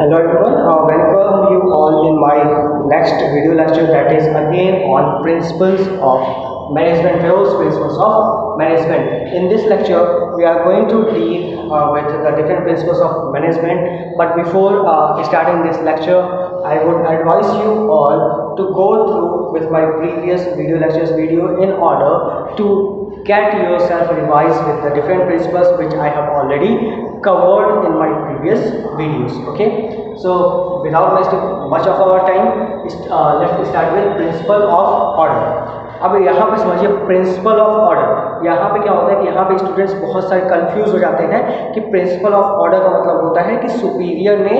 Hello everyone, welcome you all in my next video lecture, that is again on principles of management, principles of management. In this lecture, we are going to deal with the different principles of management. But before starting this lecture, I would advise you all to go through with my previous video in order to get yourself revised with the different principles which I have already covered in my previous videos. Okay, so without wasting much of our time, let's start with principal of order. अब यहाँ पे समझिए principal of order. यहाँ पे क्या होता है कि यहाँ पे स्टूडेंट्स बहुत सारे कंफ्यूज हो जाते हैं कि प्रिंसिपल ऑफ ऑर्डर का मतलब होता है कि सुपीरियर ने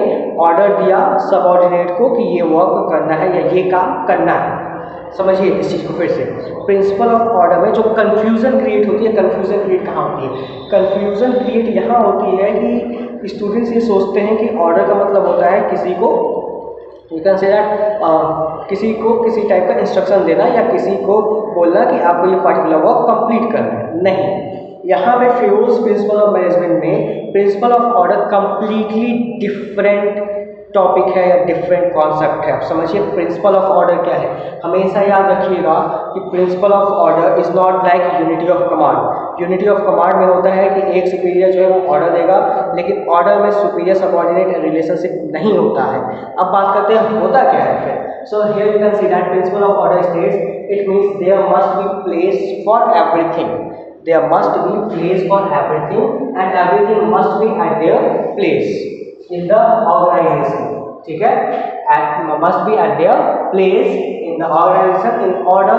ऑर्डर दिया सबऑर्डिनेट को कि ये वर्क करना है या ये काम करना है. समझिए इस चीज़ को फिर से. प्रिंसिपल ऑफ ऑर्डर में जो कन्फ्यूज़न क्रिएट होती है, कन्फ्यूज़न क्रिएट कहाँ होती है? कन्फ्यूज़न क्रिएट यहाँ होती है कि स्टूडेंट्स ये सोचते हैं कि ऑर्डर का मतलब होता है किसी को, यू कैन से दैट, किसी को किसी टाइप का इंस्ट्रक्शन देना या किसी को बोलना कि आपको ये पर्टिकुलर वर्क कंप्लीट करना है. नहीं, यहाँ पे फ्यूज प्रिंसिपल ऑफ मैनेजमेंट में principal of order completely different topic है या डिफरेंट कॉन्सेप्ट है. आप समझिए प्रिंसिपल ऑफ ऑर्डर क्या है. हमेशा याद रखिएगा कि principal of order is not like unity of command. Unity of command में होता है कि एक सुपीरियर जो है वो ऑर्डर देगा, लेकिन ऑर्डर में सुपीरियर सबऑर्डिनेट रिलेशनशिप नहीं होता है. अब बात करते हैं होता क्या है फिर. So here you can see that principle of order states it means there must be place for everything. There must be place for everything and everything must be at their place in the organization. ठीक है, must be at their place in the organization in order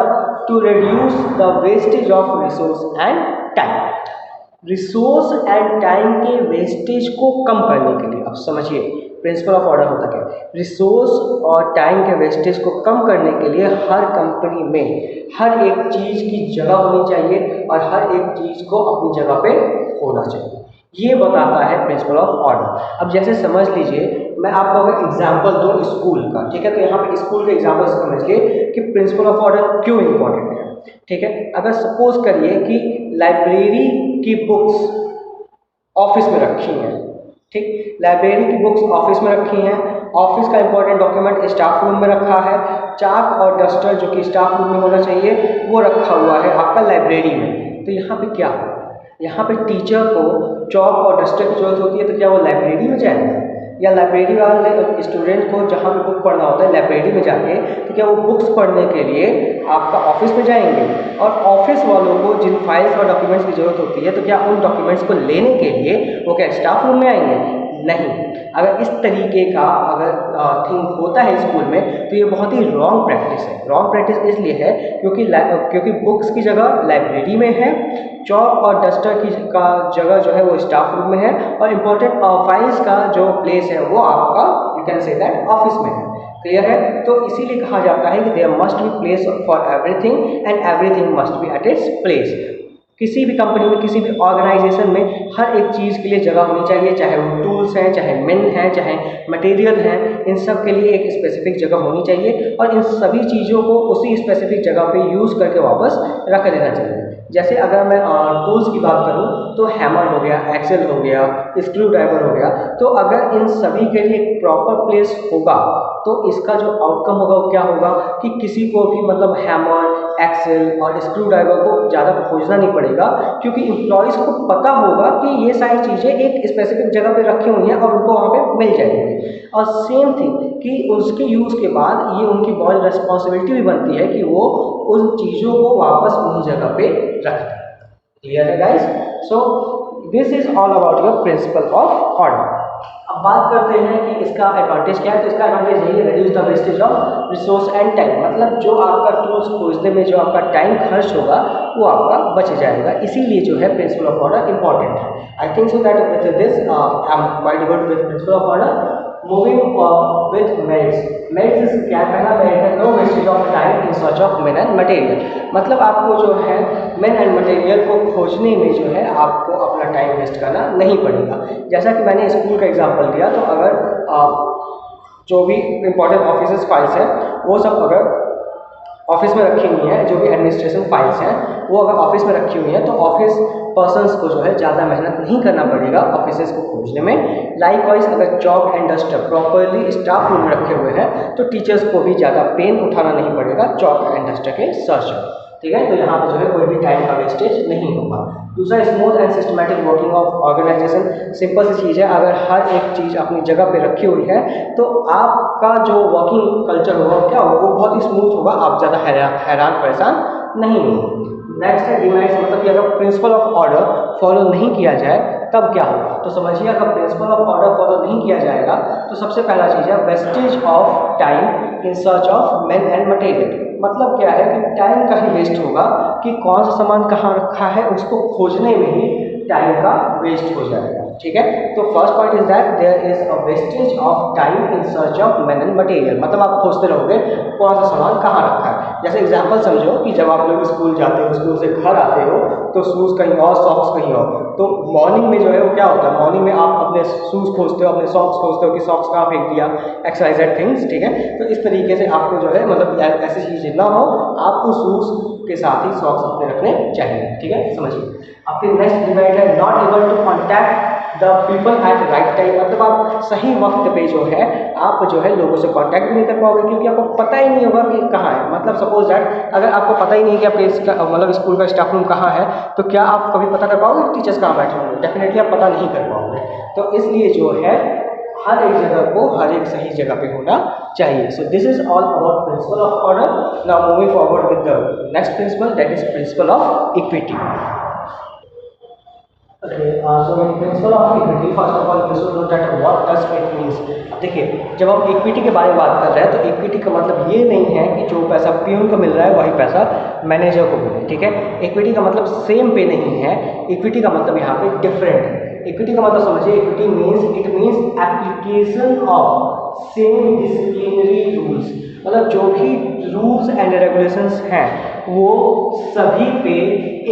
to reduce the wastage of resource and time. Resource and time के wastage को कम करने के लिए, अब समझिए principal of order होता क्या है. रिसोर्स और टाइम के वेस्टेज को कम करने के लिए हर कंपनी में हर एक चीज़ की जगह होनी चाहिए और हर एक चीज़ को अपनी जगह पे होना चाहिए. ये बताता है प्रिंसिपल ऑफ ऑर्डर. अब जैसे समझ लीजिए मैं आपको अगर एग्जांपल दूँ स्कूल का, ठीक है, तो यहाँ पे स्कूल के एग्जांपल से समझिए कि प्रिंसिपल ऑफ ऑर्डर क्यों इम्पोर्टेंट है. ठीक है, अगर सपोज करिए कि लाइब्रेरी की बुक्स ऑफिस में रखी हैं, ठीक, लाइब्रेरी की बुक्स ऑफिस में रखी हैं, ऑफिस का इंपॉर्टेंट डॉक्यूमेंट स्टाफ रूम में रखा है, चाक और डस्टर जो कि स्टाफ रूम में होना चाहिए वो रखा हुआ है आपका लाइब्रेरी में. तो यहाँ पे क्या होगा, यहाँ पे टीचर को चॉक और डस्टर की जरूरत होती है, तो क्या वो लाइब्रेरी में जाएगा या लाइब्रेरी वाले स्टूडेंट को जहाँ पे बुक पढ़ना होता है लाइब्रेरी में जाके, तो क्या वो बुक्स पढ़ने के लिए आपका ऑफिस में जाएंगे? और ऑफिस वालों को जिन फाइल्स और डॉक्यूमेंट्स की ज़रूरत होती है, तो क्या उन डॉक्यूमेंट्स को लेने के लिए वो क्या स्टाफ रूम में आएंगे? नहीं. अगर इस तरीके का अगर थिंग होता है स्कूल में तो ये बहुत ही रॉन्ग प्रैक्टिस है. रॉन्ग प्रैक्टिस इसलिए है क्योंकि बुक्स की जगह लाइब्रेरी में है, चॉक और डस्टर की का जगह जो है वो स्टाफ रूम में है और इम्पोर्टेंट फाइल्स का जो प्लेस है वो आपका you can say that office में है. क्लियर है? तो इसीलिए कहा जाता है कि there must be place for everything and everything must be at its place. किसी भी कंपनी में, किसी भी ऑर्गेनाइजेशन में हर एक चीज़ के लिए जगह होनी चाहिए, चाहे वो टूल्स हैं, चाहे मेन हैं, चाहे मटेरियल हैं, इन सब के लिए एक स्पेसिफिक जगह होनी चाहिए और इन सभी चीज़ों को उसी स्पेसिफिक जगह पे यूज़ करके वापस रख देना चाहिए. जैसे अगर मैं टूल्स की बात करूं तो हैमर हो गया, एक्सेल हो गया, स्क्रू ड्राइवर हो गया, तो अगर इन सभी के लिए एक प्रॉपर प्लेस होगा तो इसका जो आउटकम होगा वो क्या होगा कि किसी को भी मतलब हैमर, एक्सेल और स्क्रू ड्राइवर को ज़्यादा खोजना नहीं पड़ेगा क्योंकि एम्प्लॉयज़ को पता होगा कि ये सारी चीज़ें एक स्पेसिफिक जगह पे रखी हुई हैं और उनको वहाँ पे मिल जाएंगी. और सेम थिंग कि उसके यूज़ के बाद ये उनकी बहुत रिस्पॉन्सिबिलिटी भी बनती है कि वो उन चीज़ों को वापस उन्हीं जगह पे रख दें. क्लियर है guys? So this is all about your principal of order. अब बात करते हैं कि इसका एडवांटेज क्या है. तो इसका एडवांटेज यही है, reduce the wastage of resource and time. मतलब जो आपका टूल्स खोजने में जो आपका टाइम खर्च होगा वो आपका बच जाएगा. इसीलिए जो है प्रिंसिपल ऑफ ऑर्डर इंपॉर्टेंट है. I think so that with this I am quite good with principle of order. Moving with merits. Merits क्या कहना, मेरिट है no wastage of time in search of men and material. मतलब आपको जो है main and material को खोजने में जो है आपको अपना टाइम वेस्ट करना नहीं पड़ेगा. जैसा कि मैंने स्कूल का एग्जांपल दिया, तो अगर जो भी इम्पोर्टेंट ऑफिस फाइल्स हैं वो सब अगर ऑफिस में रखी हुई हैं, जो भी एडमिनिस्ट्रेशन फाइल्स हैं वो अगर ऑफिस में रखी हुई हैं तो ऑफिस पर्सनस को जो है ज़्यादा मेहनत नहीं करना पड़ेगा ऑफिसेस को खोजने में। लाइकवाइज अगर chalk and duster properly staff room में रखे हुए हैं तो टीचर्स को भी ज़्यादा पेन उठाना नहीं पड़ेगा चॉक एंड डस्टर के सर्च में, ठीक है। तो यहाँ पे जो है कोई भी टाइम का वेस्टेज नहीं होगा। दूसरा, smooth and systematic working of organization. Simple सी चीज़ है, अगर हर एक चीज़ अपनी जगह पे रखी हुई है तो आपका जो वर्किंग कल्चर होगा क्या होगा, वो बहुत ही स्मूथ होगा, आप ज़्यादा हैरान परेशान नहीं होंगे। नेक्स्ट है डिमांड्स, मतलब कि अगर प्रिंसिपल ऑफ ऑर्डर फॉलो नहीं किया जाए तब क्या होगा। तो समझिए, अगर प्रिंसिपल ऑफ ऑर्डर फॉलो नहीं किया जाएगा तो सबसे पहला चीज़ है wastage of time in search of man and material. मतलब क्या है कि टाइम का ही वेस्ट होगा कि कौन सा सामान कहाँ रखा है, उसको खोजने में ही टाइम का वेस्ट हो जाएगा, ठीक है। तो first point is that there is a wastage of time in search of man and material. मतलब आप खोजते रहोगे कौन सा सामान कहाँ रखा है। जैसे एग्जांपल समझो कि जब आप लोग स्कूल जाते हो, स्कूल से घर आते हो तो शूज़ कहीं और, सॉक्स कहीं और। तो मॉर्निंग में जो है वो क्या होता है, मॉर्निंग में आप अपने शूज़ खोजते हो, अपने सॉक्स खोजते हो कि सॉक्स कहाँ फेंक दिया, एक्सवाइजेड थिंग्स, ठीक है। तो इस तरीके से आपको जो है मतलब ऐसी चीज़ें ना हो, आपको शूज़ के साथ ही सॉक्स अपने रखने चाहिए, ठीक है, समझिए। आपके नेक्स्ट डिवाइड है not able to contact the people at right time. मतलब आप सही वक्त पे जो है आप जो है लोगों से कांटेक्ट भी नहीं कर पाओगे क्योंकि आपको पता ही नहीं होगा कि कहाँ है। मतलब सपोज दैट अगर आपको पता ही नहीं कि आपके मतलब स्कूल का स्टाफ रूम कहाँ है तो क्या आप कभी पता कर पाओगे टीचर्स कहाँ बैठे होंगे? डेफिनेटली आप पता नहीं कर पाओगे। तो इसलिए जो है हर एक जगह को हर एक सही जगह पे होना चाहिए। So this is all about principal of order. Now moving forward with the next principle, that is principle of equity. Okay, so in principle of equity, first of all, we should know that what does it means. अब देखिए, जब हम equity के बारे में बात कर रहे हैं तो इक्विटी का मतलब ये नहीं है कि जो पैसा पियून को मिल रहा है वही पैसा मैनेजर को मिले, ठीक है। इक्विटी का मतलब सेम पे नहीं है, इक्विटी का मतलब यहाँ पे डिफरेंट है। इक्विटी का मतलब समझिए, equity means it means application of same disciplinary rules. मतलब जो भी रूल्स एंड रेगुलेशंस हैं वो सभी पे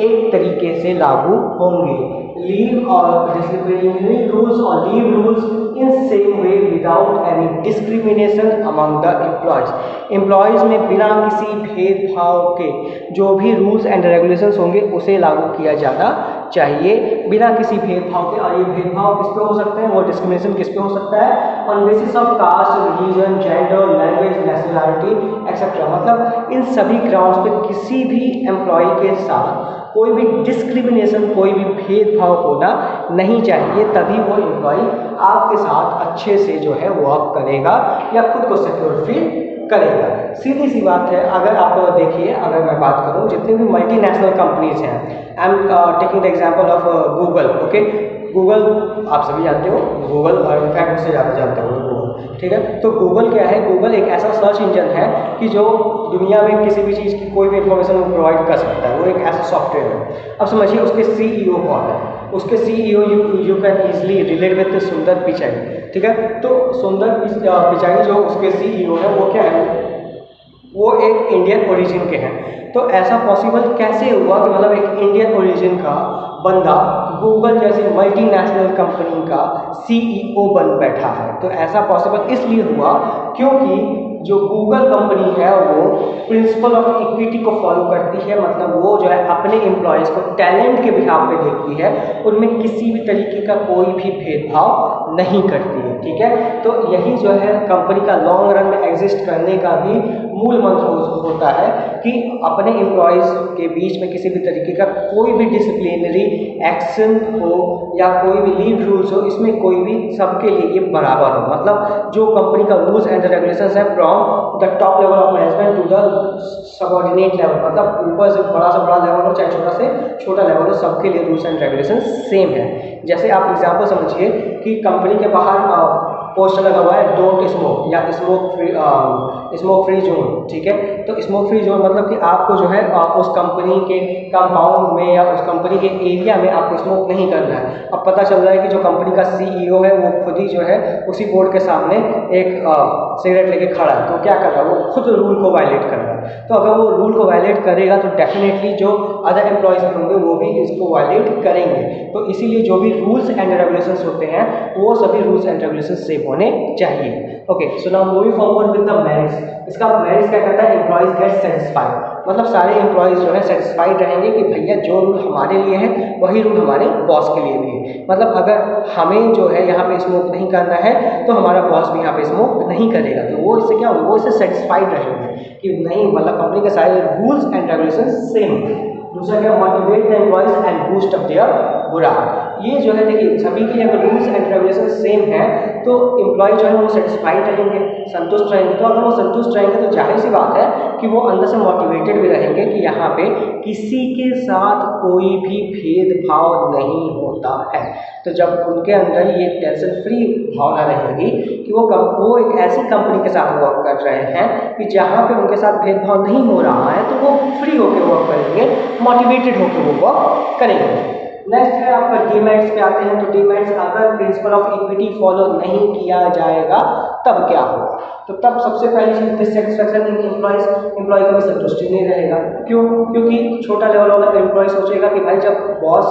एक तरीके से लागू होंगे। लीव और डिसिप्लिनरी रूल्स और leave rules in same way without any discrimination among the employees. Employees में बिना किसी भेदभाव के जो भी रूल्स एंड रेगुलेशंस होंगे उसे लागू किया जाना चाहिए बिना किसी भेदभाव के। और ये भेदभाव किस पे हो सकते हैं, वो डिस्क्रिमिनेशन किस पे हो सकता है, on basis of caste, religion, gender, language, nationality etcetera. मतलब इन सभी ग्राउंड्स पे किसी भी एम्प्लॉय के साथ कोई भी डिस्क्रिमिनेशन, कोई भी भेदभाव होना नहीं चाहिए, तभी वो एम्प्लॉय आपके साथ अच्छे से जो है वर्क करेगा या खुद को सिक्योर फील करेगा। सीधी सी बात है। अगर आप लोग देखिए, अगर मैं बात करूं जितनी भी मल्टीनेशनल कंपनीज हैं, I am taking the example of Google, okay. Google आप सभी जानते हो, गूगल इनफैक्ट मुझसे ज़्यादा जानते हो गूगल, ठीक है। तो गूगल क्या है, गूगल एक ऐसा सर्च इंजन है कि जो दुनिया में किसी भी चीज़ की कोई भी इंफॉर्मेशन वो प्रोवाइड कर सकता है। वो एक ऐसा सॉफ्टवेयर है। अब समझिए उसके सीईओ कौन है। उसके CEO you can easily relate with सुंदर पिचाई, ठीक है। तो सुंदर पिचाई जो उसके सीईओ है वो क्या है, वो एक इंडियन ओरिजिन के हैं। तो ऐसा पॉसिबल कैसे हुआ कि मतलब एक इंडियन ओरिजिन का बंदा गूगल जैसी मल्टीनेशनल कंपनी का सीईओ बन बैठा है। तो ऐसा पॉसिबल इसलिए हुआ क्योंकि जो गूगल कंपनी है वो प्रिंसिपल ऑफ इक्विटी को फॉलो करती है। मतलब वो जो है अपने एम्प्लॉयज़ को टैलेंट के बिहाफ पे देखती है, उनमें किसी भी तरीके का कोई भी भेदभाव नहीं करती है, ठीक है। तो यही जो है कंपनी का लॉन्ग रन में एग्जिस्ट करने का भी मूल मंत्र होता है कि अपने एम्प्लॉयज़ के बीच में किसी भी तरीके का कोई भी डिसिप्लिनरी एक्शन हो या कोई भी लीव रूल्स हो, इसमें कोई भी सबके लिए ये बराबर हो। मतलब जो कंपनी का रूल्स एंड रेगुलेशंस है from the top level of management to the subordinate level, मतलब ऊपर से बड़ा लेवल हो चाहे छोटा से छोटा लेवल हो, सबके लिए रूल्स एंड रेगुलेशन सेम है। जैसे आप एग्जाम्पल समझिए कि कंपनी के बाहर पोस्टर लगा हुआ है डोंट स्मोक या स्मोक फ्री जोन, ठीक है। तो स्मोक फ्री जोन मतलब कि आपको जो है उस कंपनी के कंपाउंड में या उस कंपनी के एरिया में आपको स्मोक नहीं करना है। अब पता चल रहा है कि जो कंपनी का सीईओ है वो खुद ही जो है उसी बोर्ड के सामने एक सिगरेट लेके खड़ा है तो क्या कर रहा है, वो खुद रूल को वायलेट कर रहा है। तो अगर वो रूल को वायलेट करेगा तो डेफिनेटली जो अदर एम्प्लॉयज़ होंगे वो भी इसको वायलेट करेंगे। तो इसीलिए जो भी रूल्स एंड रेगुलेशंस होते हैं वो सभी रूल्स एंड रेगुलेशंस सेम होने चाहिए। Okay, so now moving forward with the merits. इसका मेरिट्स क्या कहता है, एम्प्लॉयज़ गेट सेटिस्फाइड, मतलब सारे एम्प्लॉयज़ जो है सेटिस्फाइड रहेंगे कि भैया जो रूल हमारे लिए है वही रूल हमारे बॉस के लिए भी है। मतलब अगर हमें जो है यहाँ पे स्मोक नहीं करना है तो हमारा बॉस भी यहाँ पे स्मोक नहीं करेगा। तो वो इससे क्या होगा, वो इससे सेटिस्फाइड रहेंगे कि नहीं, मतलब कंपनी के सारे रूल्स एंड रेगुलेशन सेम। दूसरा क्या, motivate the employees and boost up their morale. ये जो है देखिए सभी के लिए अगर रूल्स एंड रेगुलेशन सेम है तो एम्प्लॉय जो है वो सेटिस्फाइड रहेंगे, संतुष्ट रहेंगे। तो अगर वो संतुष्ट रहेंगे तो जाहिर सी बात है कि वो अंदर से मोटिवेटेड भी रहेंगे कि यहाँ पे किसी के साथ कोई भी भेदभाव नहीं होता है। तो जब उनके अंदर ये टेंशन फ्री भावना रहेगी कि वो एक ऐसी कंपनी के साथ वर्क कर रहे हैं कि जहाँ पे उनके साथ भेदभाव नहीं हो रहा है, तो वो फ्री होकर वर्क करेंगे, मोटिवेटेड होकर वो वर्क करेंगे। नेक्स्ट है आपका डीमेरिट्स पे आते हैं। तो डीमेरिट्स, अगर प्रिंसिपल ऑफ इक्विटी फॉलो नहीं किया जाएगा तब क्या होगा, तो तब सबसे पहली चीज डिससेटिस्फैक्शन इन एम्प्लॉय का भी संतुष्टि नहीं रहेगा। क्यों? क्योंकि छोटा लेवल वाला एम्प्लॉय सोचेगा कि भाई जब बॉस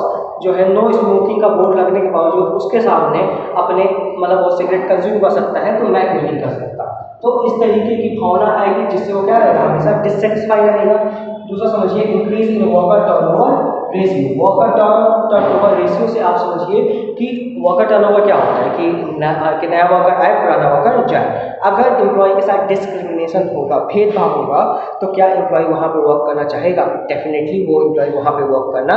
जो है नो स्मोकिंग का बोर्ड लगने के बावजूद उसके सामने अपने मतलब वो सिगरेट कंज्यूम कर सकता है तो मैं क्यों नहीं कर सकता। तो इस तरीके की भावना आएगी जिससे वो क्या रहेगा, हमेशा डिससेटिस्फाई रहेगा। दूसरा समझिए increase in worker turnover ratio. Worker turnover ratio से आप समझिए कि वर्कर टर्नओवर क्या होता है कि नया वर्कर आए पुराना वर्कर जाए। अगर एम्प्लॉय के साथ डिस्क्रिमिनेशन होगा, भेदभाव होगा, तो क्या एम्प्लॉय वहाँ पे वर्क करना चाहेगा? डेफिनेटली वो एम्प्लॉय वहाँ पे वर्क करना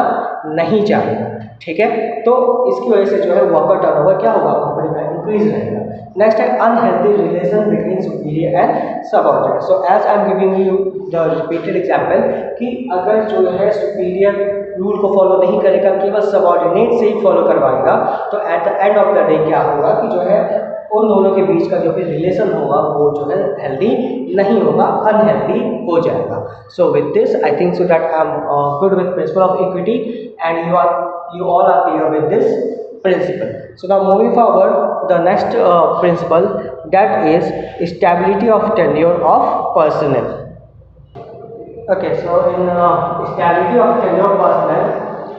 नहीं चाहेगा। ठीक है, तो इसकी वजह से जो है वर्कर टर्नओवर क्या होगा, कंपनी का इंक्रीज रहेगा। नेक्स्ट है unhealthy relation between superior and subordinate. So as I am giving you the repeated example कि अगर जो है सुपीरियर रूल को फॉलो नहीं करेगा, केवल सबऑर्डिनेट से ही फॉलो करवाएगा, तो at the end of the day क्या होगा कि जो है उन दोनों के बीच का जो भी रिलेशन होगा वो जो है हेल्दी नहीं होगा, अनहेल्दी हो जाएगा। So with this I think so that I am good with principle of equity and you all are clear with this principle. So now moving forward, the next principle, that is stability of tenure of personnel. Okay, so in stability of tenure of personnel,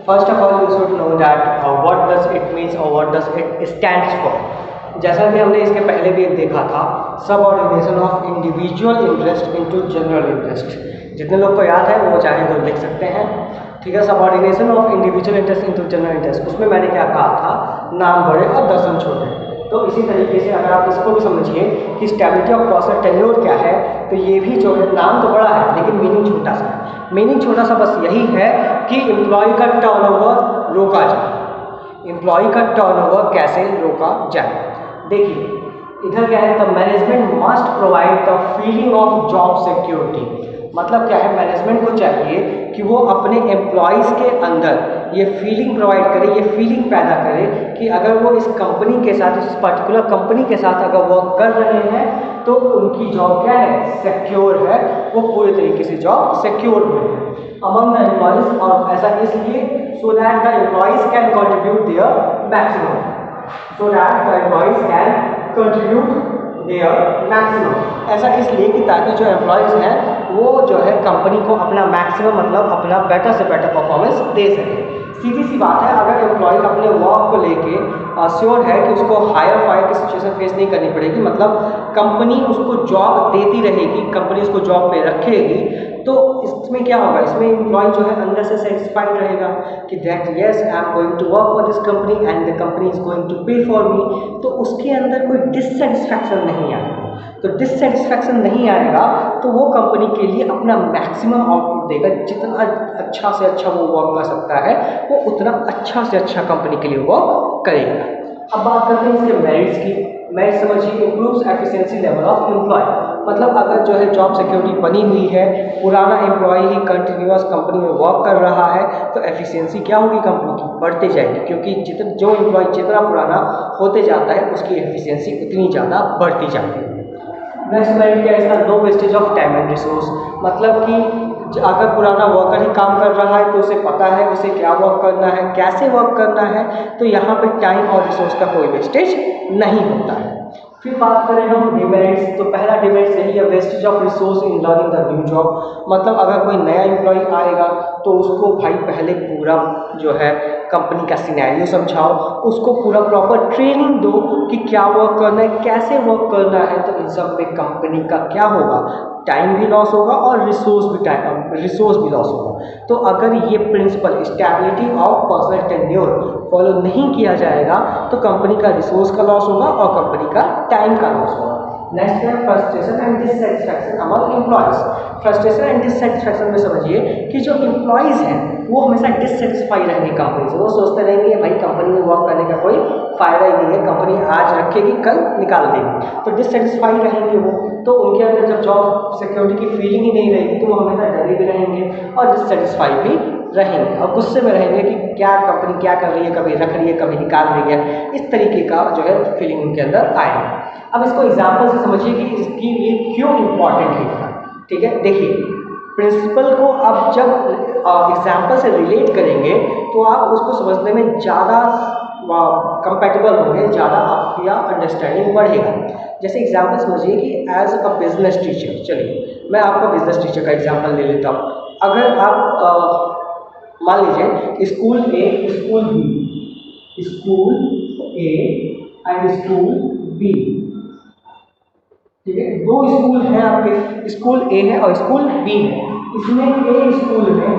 first of all you should know that what does it means or what does it stands for. जैसा कि हमने इसके पहले भी देखा था, subordination of individual interest into general interest. जितने लोग को याद है वो चाहे तो लिख सकते हैं। ठीक है, subordination of individual interest into general interest, उसमें मैंने क्या कहा था, नाम बड़े और दर्शन छोटे। तो इसी तरीके से अगर आप इसको भी समझिए कि स्टेबिलिटी ऑफ पर्सनल टेन्योर क्या है, तो ये भी जो है नाम तो बड़ा है लेकिन मीनिंग छोटा सा है। मीनिंग छोटा सा बस यही है कि एम्प्लॉय का टर्नओवर रोका जाए। एम्प्लॉय का टर्नओवर कैसे रोका जाए, देखिए इधर क्या है, the management must provide the feeling of job security. मतलब क्या है, मैनेजमेंट को चाहिए कि वो अपने एम्प्लॉयज़ के अंदर ये फीलिंग प्रोवाइड करे, ये फीलिंग पैदा करे कि अगर वो इस कंपनी के साथ, इस पर्टिकुलर कंपनी के साथ अगर वर्क कर रहे हैं तो उनकी जॉब क्या है, सिक्योर है, वो पूरे तरीके से जॉब सिक्योर हुए हैं अमंग द एम्प्लॉयज़। और ऐसा इसलिए so that the employees can contribute their maximum, so that the employees can contribute their maximum. ऐसा इसलिए कि ताकि जो एम्प्लॉयज़ हैं वो जो है कंपनी को अपना मैक्सिमम मतलब अपना बेटर से बेटर परफॉर्मेंस दे सके। सीधी सी बात है, अगर एम्प्लॉय अपने वर्क को लेके श्योर है कि उसको हायर फायर की सिचुएशन फेस नहीं करनी पड़ेगी, मतलब कंपनी उसको जॉब देती रहेगी, कंपनी उसको जॉब पे रखेगी, तो इसमें क्या होगा, इसमें एम्प्लॉय जो है अंदर से सेटिस्फाइड रहेगा कि that yes I am going to work for this company and the company is going to pay for me. तो उसके अंदर कोई डिससेटिस्फैक्शन नहीं आएगा। तो डिससेटिस्फैक्शन नहीं आएगा तो वो कंपनी के लिए अपना मैक्सिमम आउटपुट देगा, जितना अच्छा से अच्छा वो वर्क कर सकता है वो उतना अच्छा से अच्छा कंपनी के लिए वर्क करेगा। अब बात करते हैं इसके मेरिट्स की। मेरिट समझिए, improves efficiency level of employ. मतलब अगर जो है जॉब सिक्योरिटी बनी हुई है, पुराना एम्प्लॉय ही कंटिन्यूअस कंपनी में वर्क कर रहा है, तो एफिशिएंसी क्या होगी कंपनी की, बढ़ती जाएगी, क्योंकि जो एम्प्लॉय जितना पुराना होते जाता है उसकी एफिशिएंसी उतनी ज़्यादा बढ़ती जाती है। नेक्स्ट मेरिट क्या है इसका, no wastage of time and resource. मतलब कि अगर पुराना वर्कर ही काम कर रहा है तो उसे पता है उसे क्या वर्क करना है, कैसे वर्क करना है, तो यहाँ पे टाइम और रिसोर्स का कोई वेस्टेज नहीं होता है। फिर बात करें हम डिमेरिट्स, तो पहला डिमेरिट्स यही है, wastage of resource in learning the new job. मतलब अगर कोई नया एम्प्लॉय आएगा तो उसको भाई पहले पूरा जो है कंपनी का सिनेरियो समझाओ, उसको पूरा प्रॉपर ट्रेनिंग दो कि क्या वर्क करना है, कैसे वर्क करना है। तो इन सब में कंपनी का क्या होगा, टाइम भी लॉस होगा और रिसोर्स भी लॉस होगा। तो अगर ये principle stability of personal tenure follow नहीं किया जाएगा तो कंपनी का रिसोर्स का लॉस होगा और कंपनी का टाइम का लॉस होगा। नेक्स्ट है frustration and dissatisfaction among employees. Frustration and dissatisfaction में समझिए कि जो एम्प्लॉयज़ हैं वो हमेशा डिससेटिस्फाई रहेंगे कंपनी से, वो सोचते रहेंगे भाई कंपनी में वर्क करने का कोई फ़ायदा ही नहीं है, कंपनी आज रखेगी कल निकाल देगी, तो डिससेटिस्फाई रहेंगे वो। तो उनके अंदर जब जॉब सिक्योरिटी की फीलिंग ही नहीं रहेगी तो वो हमेशा डरे भी रहेंगे और डिससेटिस्फाई भी रहेंगे और गुस्से में रहेंगे कि क्या कंपनी क्या कर रही है, कभी रख रही है कभी निकाल रही है, इस तरीके का जो है फीलिंग उनके अंदर आएगा। अब इसको एग्जाम्पल से समझिए कि इसकी ये क्यों इम्पॉर्टेंट है। ठीक है, देखिए प्रिंसिपल को आप जब एग्जाम्पल से रिलेट करेंगे तो आप उसको समझने में ज़्यादा कंपेटेबल होंगे, ज़्यादा आपका अंडरस्टैंडिंग बढ़ेगा। जैसे एग्जाम्पल समझिए कि एज अ बिजनेस टीचर, चलिए मैं आपका बिजनेस टीचर का एग्जाम्पल ले लेता हूँ। अगर आप मान लीजिए school A school A and school B, ठीक है, दो स्कूल हैं आपके, स्कूल ए है और स्कूल बी है। इसमें ए स्कूल में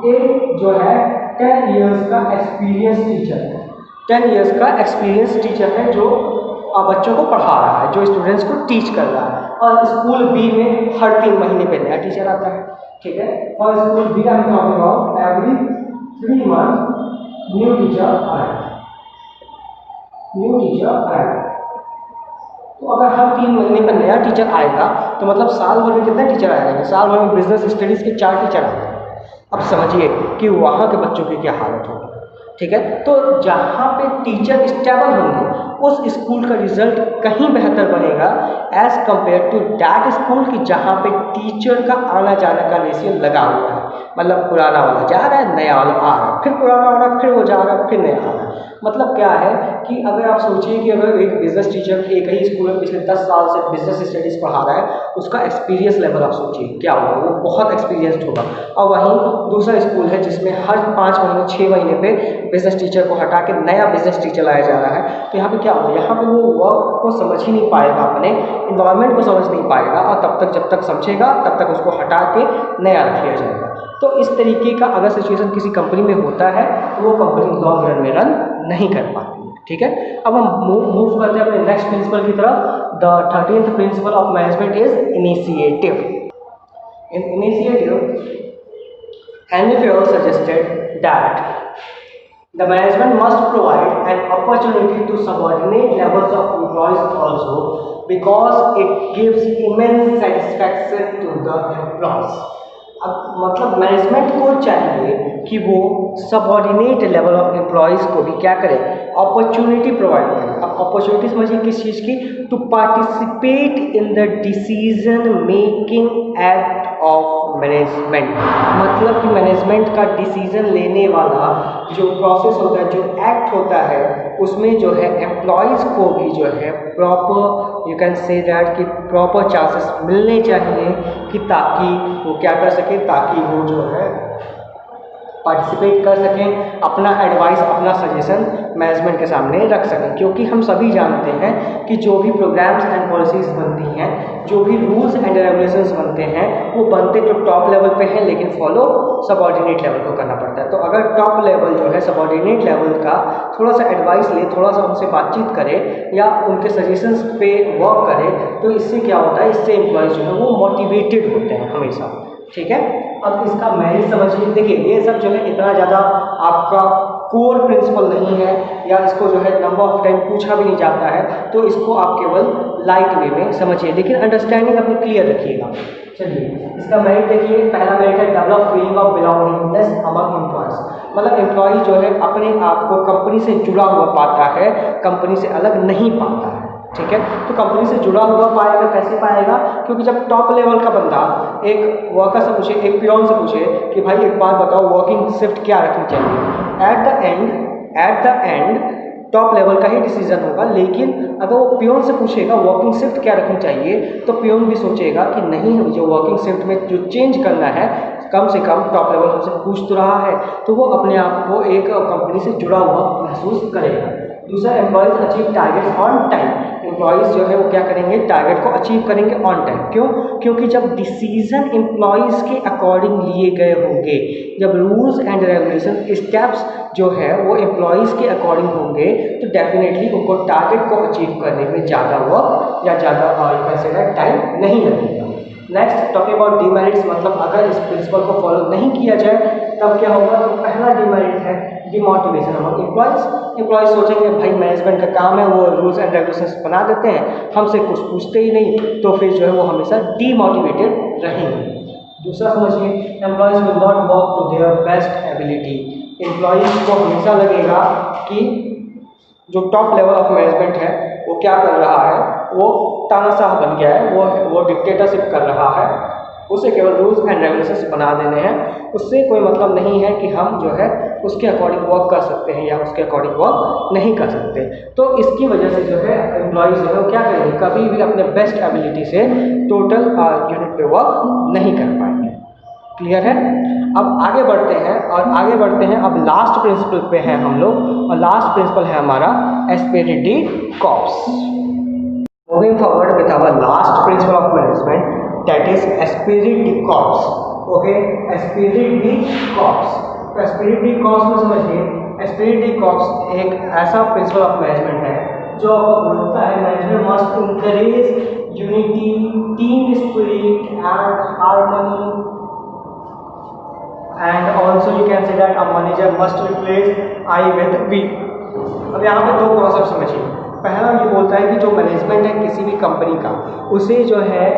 एक जो है 10 इयर्स का एक्सपीरियंस टीचर है, 10 इयर्स का एक्सपीरियंस टीचर है जो बच्चों को पढ़ा रहा है, जो स्टूडेंट्स को टीच कर रहा है। और स्कूल बी में हर 3 महीने पे नया टीचर आता है। ठीक है, और school B I am talking about every 3 month new teacher आएगा। तो अगर हर 3 महीने पर नया टीचर आएगा तो मतलब साल भर में कितने टीचर आएंगे, साल भर में बिजनेस स्टडीज़ के 4 टीचर आएंगे। अब समझिए कि वहाँ के बच्चों की क्या हालत होगी। ठीक है, तो जहाँ पे टीचर स्टेबल होंगे उस स्कूल का रिजल्ट कहीं बेहतर बनेगा as compare to that school की जहाँ पे टीचर का आना जाने का रेशियो लगा हुआ है। मतलब पुराना वाला जा रहा है, नया वाला आ रहा है, फिर पुराना वाला फिर वो जा रहा है, फिर नया आ रहा है। मतलब क्या है कि अगर आप सोचिए कि अगर एक बिजनेस टीचर एक ही स्कूल में पिछले 10 साल से बिजनेस स्टडीज़ पढ़ा रहा है, उसका एक्सपीरियंस लेवल आप सोचिए क्या होगा, वो बहुत एक्सपीरियंस्ड होगा। और वहीं दूसरा स्कूल है जिसमें हर 5 महीने 6 महीने पे बिजनेस टीचर को हटा के नया बिजनेस टीचर लाया जा रहा है, तो यहाँ पे क्या होगा, यहाँ पे वो वर्क को समझ ही नहीं पाएगा, अपने इन्वायरमेंट को समझ नहीं पाएगा और तब तक जब तक समझेगा तब तक उसको हटा के नया रख लिया जाएगा। तो इस तरीके का अगर सिचुएशन किसी कंपनी में होता है तो वो कंपनी लॉन्ग रन में रन नहीं कर पाती है। ठीक है, अब हम मूव करते हैं अपने नेक्स्ट प्रिंसिपल की तरफ। The 13th principal of management is initiative. In initiative Henry Fayol suggested that the management must provide an opportunity to subordinate levels of employees also because it gives immense satisfaction to the employees. अब मतलब management को चाहिए कि वो subordinate level of employees को भी क्या करें, अपॉर्चुनिटी प्रोवाइड करें। अब अपॉर्चुनिटी समझिए किस चीज़ की, to participate in the decision making act of management. मतलब कि मैनेजमेंट का डिसीजन लेने वाला जो प्रोसेस होता है, जो एक्ट होता है, उसमें जो है एम्प्लॉयज़ को भी जो है proper, you can say that कि प्रॉपर चांसेस मिलने चाहिए कि ताकि वो क्या कर सके, ताकि वो जो है पार्टिसिपेट कर सकें, अपना एडवाइस, अपना सजेशन मैनेजमेंट के सामने रख सकें। क्योंकि हम सभी जानते हैं कि जो भी प्रोग्राम्स एंड पॉलिसीज़ बनती हैं, जो भी रूल्स एंड रेगुलेशंस बनते हैं, वो बनते तो टॉप लेवल पे हैं लेकिन फॉलो सबऑर्डिनेट लेवल को करना पड़ता है। तो अगर टॉप लेवल जो है सबऑर्डिनेट लेवल का थोड़ा सा एडवाइस ले, थोड़ा सा उनसे बातचीत करे या उनके सजेशंस पे वर्क करे, तो इससे क्या होता है, इससे एम्प्लॉयज़ जो है वो मोटिवेटेड होते हैं हमेशा। ठीक है, अब इसका मेरिट समझिए। देखिए ये सब जो है इतना ज़्यादा आपका कोर प्रिंसिपल नहीं है या इसको जो है नंबर ऑफ टाइम पूछा भी नहीं जाता है, तो इसको आप केवल लाइट वे में समझिए, लेकिन अंडरस्टैंडिंग अपनी क्लियर रखिएगा। चलिए इसका मेरिट देखिए, पहला मेरिट है develop feeling of belongingness among employees. मतलब एम्प्लॉय जो है अपने आप को कंपनी से जुड़ा हुआ पाता है, कंपनी से अलग नहीं पाता है। ठीक है, तो कंपनी से जुड़ा हुआ पाएगा, कैसे पाएगा, क्योंकि जब टॉप लेवल का बंदा एक वर्कर से पूछे, एक पियोन से पूछे कि भाई एक बात बताओ वर्किंग शिफ्ट क्या रखनी चाहिए, at the end top level का ही डिसीजन होगा। लेकिन अगर वो पियोन से पूछेगा वर्किंग शिफ्ट क्या रखनी चाहिए, तो पियोन भी सोचेगा कि नहीं, जो वर्किंग शिफ्ट में जो चेंज करना है कम से कम टॉप लेवल हमसे पूछ तो रहा है, तो वो अपने आप को एक कंपनी से जुड़ा हुआ महसूस करेगा। दूसरा, employees achieve targets on time. Employees जो है वो क्या करेंगे, टारगेट को अचीव करेंगे ऑन टाइम। क्यों? क्योंकि जब डिसीजन एम्प्लॉयज़ के अकॉर्डिंग लिए गए होंगे, जब रूल्स एंड रेगुलेशन स्टेप्स जो है वो एम्प्लॉयज़ के अकॉर्डिंग होंगे, तो डेफिनेटली उनको टारगेट को अचीव करने में ज़्यादा वक्त या ज़्यादा टाइम नहीं लगेगा। नेक्स्ट, टॉकिंग अबाउट डीमेरिट्स, मतलब अगर इस प्रिंसिपल को फॉलो नहीं किया जाए तब क्या होगा। तो पहला डीमेरिट है डिमोटिवेशन अमंग एम्प्लॉयज़। एम्प्लॉयज़ सोचेंगे भाई मैनेजमेंट का काम है, वो रूल्स एंड रेगुलेशंस बना देते हैं, हमसे कुछ पूछते ही नहीं, तो फिर जो है वो हमेशा डीमोटिवेटेड रहेंगे। दूसरा समझिए, employees will not work to their best ability. Employees को हमेशा लगेगा कि जो टॉप लेवल ऑफ मैनेजमेंट है वो क्या कर रहा है, वो तानाशाह बन गया है, वो डिक्टेटरशिप कर रहा है, उसे केवल रूल्स एंड रेगुलेशंस बना देने हैं, उससे कोई मतलब नहीं है कि हम जो है उसके अकॉर्डिंग वर्क कर सकते हैं या उसके अकॉर्डिंग वर्क नहीं कर सकते। तो इसकी वजह से जो है एम्प्लॉयज़ जो है वो क्या करेंगे, कभी भी अपने बेस्ट एबिलिटी से टोटल यूनिट पे वर्क नहीं कर पाएंगे। क्लियर है? अब आगे बढ़ते हैं अब लास्ट प्रिंसिपल पे हैं हम लोग, और लास्ट प्रिंसिपल है हमारा esprit de corps. Moving forward with our last principle of management, that is esprit de corps. Okay, esprit de corps. तो एस्पिरिट डी कॉर्प्स में समझिए, एस्पिरिट डी कॉर्प्स एक ऐसा प्रिंसिपल ऑफ मैनेजमेंट है जो बोलता है management must encourage unity, team spirit and harmony, and also you can say that a manager must replace I with V। अब यहाँ पे दो कॉन्सेप्ट समझिए। पहला ये बोलता है कि जो मैनेजमेंट है किसी भी कंपनी का, उसे जो है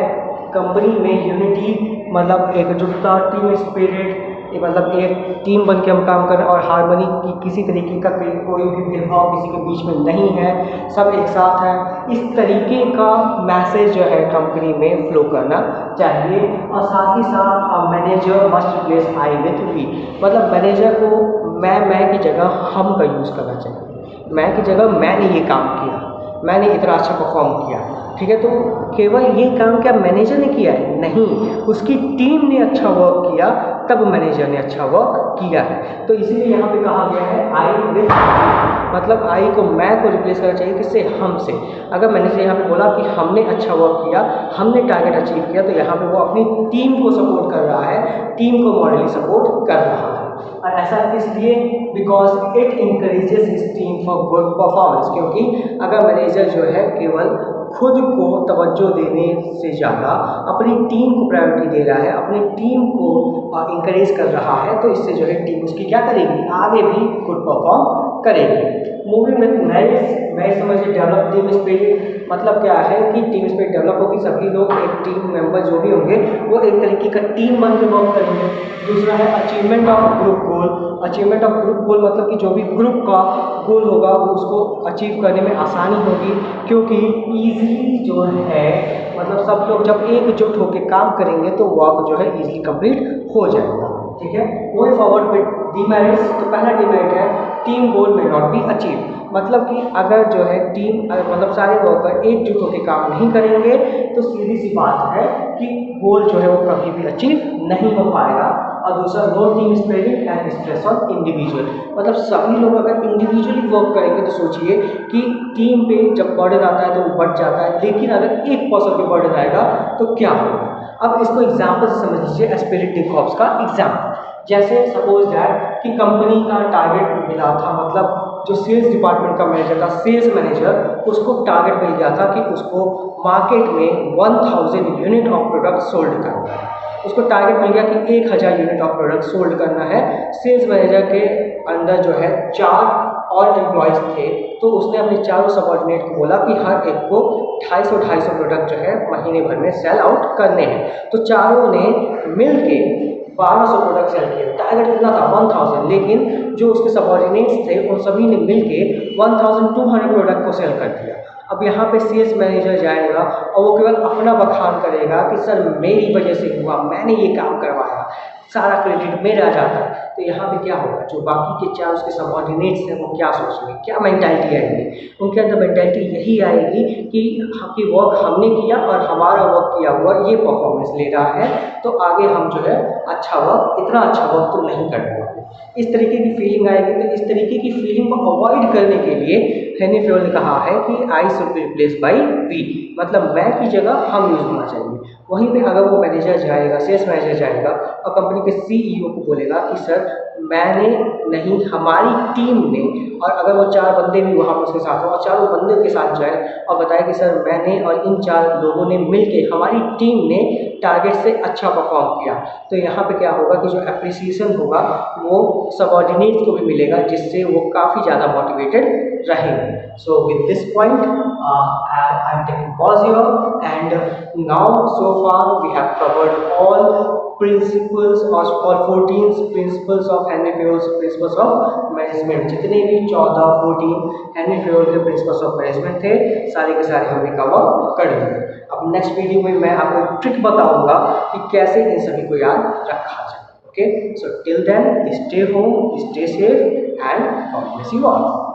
कंपनी में यूनिटी मतलब एकजुटता, टीम स्पिरिट, मतलब एक टीम बन के हम काम कर रहे हैं, और हार्मनी की किसी तरीके का कोई भी भेदभाव किसी के बीच में नहीं है, सब एक साथ है, इस तरीके का मैसेज जो है कंपनी में फ्लो करना चाहिए। और साथ ही साथ manager must replace I with we, मतलब मैनेजर को मैं की जगह हम का यूज़ करना चाहिए। मैं की जगह मैंने ये काम किया, मैंने इतना अच्छा परफॉर्म किया, ठीक है। तो केवल ये काम क्या मैनेजर ने किया है? नहीं, उसकी टीम ने अच्छा वर्क किया, तब मैनेजर ने अच्छा वर्क किया है। तो इसीलिए यहाँ पे कहा गया है आई विथ, मतलब आई को मैं को रिप्लेस करना चाहिए, किससे? हमसे। अगर मैनेजर यहाँ पे बोला कि हमने अच्छा वर्क किया, हमने टारगेट अचीव किया, तो यहाँ पे वो अपनी टीम को सपोर्ट कर रहा है, टीम को मॉरली सपोर्ट कर रहा है। और ऐसा इसलिए because it encourages his team for good performance, क्योंकि अगर मैनेजर जो है केवल खुद को तवज्जो देने से ज़्यादा अपनी टीम को प्रायोरिटी दे रहा है, अपनी टीम को इंकरेज कर रहा है, तो इससे जो है टीम उसकी क्या करेगी, आगे भी गुड परफॉर्म करेगी। मूविंग विथ मैरिज समझिए, डेवलप टीम स्पिरिट, मतलब क्या है कि टीम स्पिरिट डेवलप होगी, सभी लोग एक टीम मेंबर जो भी होंगे वो एक तरीके का टीम बन के वर्क करेंगे। दूसरा है achievement of group goal. Achievement of group गोल मतलब कि जो भी ग्रुप का गोल होगा वो उसको अचीव करने में आसानी होगी, क्योंकि ईजिली जो है मतलब सब लोग जब एकजुट होकर काम करेंगे तो वर्क जो है ईजिली कंप्लीट हो जाएगा, ठीक है। गोइंग फॉरवर्ड विद डीमेरिट्स, तो पहला डीमेरिट है टीम गोल में नॉट बी अचीव, मतलब कि अगर जो है टीम मतलब सारे वर्कर एकजुट होकर काम नहीं करेंगे तो सीधी सी बात है कि गोल जो है वो कभी भी अचीव नहीं हो पाएगा। और दूसरा, no team spirit and stress on individual, मतलब सभी लोग अगर इंडिविजुअली वर्क करेंगे तो सोचिए कि टीम पे जब बर्डन आता है तो वो बढ़ जाता है, लेकिन अगर एक पर्सन पे बर्डन आएगा तो क्या होगा। अब इसको एग्जाम्पल से समझ लीजिए, एस्पिरिट डी कॉर्प्स का एग्जाम्पल। जैसे सपोज दैट कि कंपनी का टारगेट मिला था, मतलब जो सेल्स डिपार्टमेंट का मैनेजर था, सेल्स मैनेजर, उसको टारगेट मिल गया था कि उसको मार्केट में 1000 यूनिट ऑफ प्रोडक्ट सोल्ड करना है। उसको टारगेट मिल गया कि 1000 यूनिट ऑफ प्रोडक्ट सोल्ड करना है। सेल्स मैनेजर के अंदर जो है 4 और एम्प्लॉयज़ थे, तो उसने अपने चारों सबऑर्डिनेट को बोला कि हर एक को 250 प्रोडक्ट जो है महीने भर में सेल आउट करने हैं। तो चारों ने मिल के 1200 प्रोडक्ट सेल किए। टारगेट कितना था? 1000, लेकिन जो उसके सबऑर्डिनेट्स थे उन सभी ने मिल के 1200 प्रोडक्ट को सेल कर दिया। अब यहाँ पे सेल्स मैनेजर जाएगा और वो केवल अपना बखान करेगा कि सर मेरी वजह से हुआ, मैंने ये काम करवाया, सारा क्रेडिट मेरा जाता है। तो यहाँ पे क्या होगा, जो बाकी के चार उसके सबऑर्डिनेट्स हैं वो क्या सोचेंगे, क्या मेंटालिटी आएगी उनके अंदर? मेंटालिटी यही आएगी कि वर्क हमने किया और हमारा वर्क किया हुआ ये परफॉर्मेंस ले रहा है, तो आगे हम जो है अच्छा वर्क, इतना अच्छा वर्क तो नहीं करने वाले, इस तरीके की फीलिंग आएगी। तो इस तरीके की फीलिंग को अवॉइड करने के लिए हेनरी फेयोल ने कहा है कि I should be replace by we, मतलब मैं की जगह हम यूज होना चाहिए। वहीं पे अगर वो मैनेजर जाएगा, सेल्स मैनेजर जाएगा और कंपनी के सीईओ को बोलेगा कि सर मैंने नहीं, हमारी टीम ने, और अगर वो 4 बंदे भी वहाँ पर उसके साथ हो और चारों बंदे के साथ जाए और बताए कि सर मैंने और इन 4 लोगों ने मिलके, हमारी टीम ने टारगेट से अच्छा परफॉर्म किया, तो यहाँ पे क्या होगा कि जो एप्रिसिएशन होगा वो सबऑर्डिनेट्स को भी मिलेगा, जिससे वो काफ़ी ज़्यादा मोटिवेटेड रहेंगे। So with this point I am taking pause here, and now so far we have covered all principles or 14 principles of Henry Fayol's principles of management। जितने भी 14 हेनरी फेयोल के प्रिंसिपल्स ऑफ मैनेजमेंट थे, सारे के सारे हमने cover कर लिए। अब नेक्स्ट वीडियो में मैं आपको एक ट्रिक बताऊंगा कि कैसे इन सभी को याद रखा जाए। Okay, so till then stay home, stay safe and God bless you all.